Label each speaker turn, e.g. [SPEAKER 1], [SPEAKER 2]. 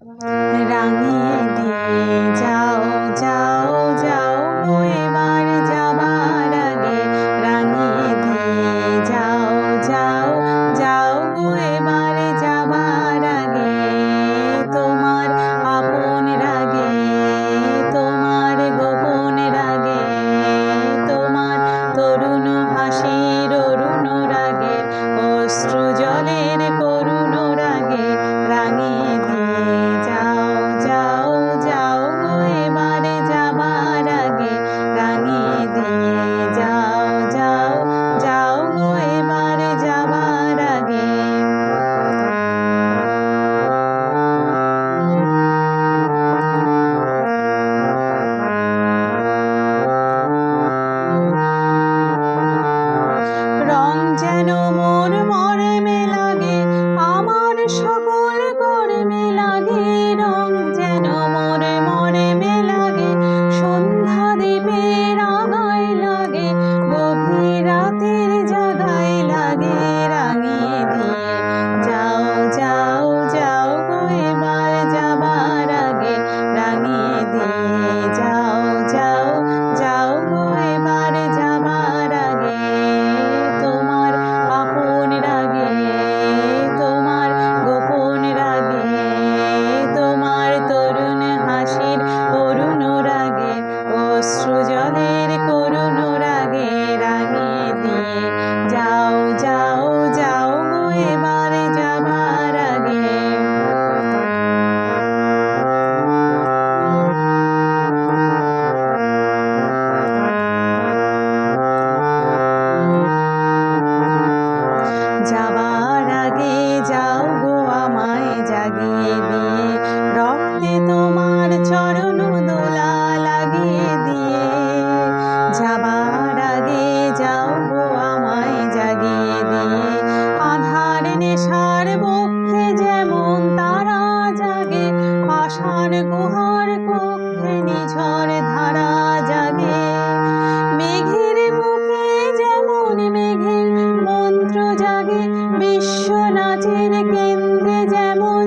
[SPEAKER 1] রাঙিয়ে দিয়ে যাও যাও যাও গো এবার যাবার আগে, রাঙিয়ে দিয়ে যাও যাও যাও গো এবার যাবার আগে। তোমার আপন রাগে, তোমার গোপন রাগে, তোমার তরুণ হাসির অরুণ রাগে, অশ্রু জলের করুণ রাগে, রাঙিয়ে দিয়ে যাও যাও যাও গো এবারে যাবার আগে, রাঙিয়ে দিয়ে যাও যাও যাও গো এবারে যাবার আগে। রং যেন মোর মরমে লাগে, আমার সকল কর্মে লাগে। রং যেন মোর মরমে লাগে, সন্ধ্যা দ্বীপের আগায় লাগে, গভীর রাতের জাগায় লাগে। রাঙিয়ে দিয়ে যাও যাও যাও গো এবার যাবার আগে, রাঙিয়ে দিয়ে যাও যাও যাও গো এবার যাবার আগে। তোমার আপন রাগে, তোমার গোপন রাগে, তোমার তরুণ হাসির অরুণ রাগে, অশ্রু জলের করুণ রাগে, রাঙিয়ে দিয়ে যাও যাও যাও গো এবারে যাবার আগে। যাবার আগে যাও গো আমায় জাগিয়ে দিয়ে, রক্তে তোমার চরণ দোলা লাগিয়ে দিয়ে। যাবার আগে যাও গো আমায় জাগিয়ে দিয়ে, আধার নেশার বক্ষে যেমন তারা জাগে, পাষাণ গুহার কক্ষে নিঝড় ধারা জাগে। মেঘের বুকে যেমন মেঘের মন্ত্র জাগে, বিশ্ব নাচের কেন্দ্রে যেমন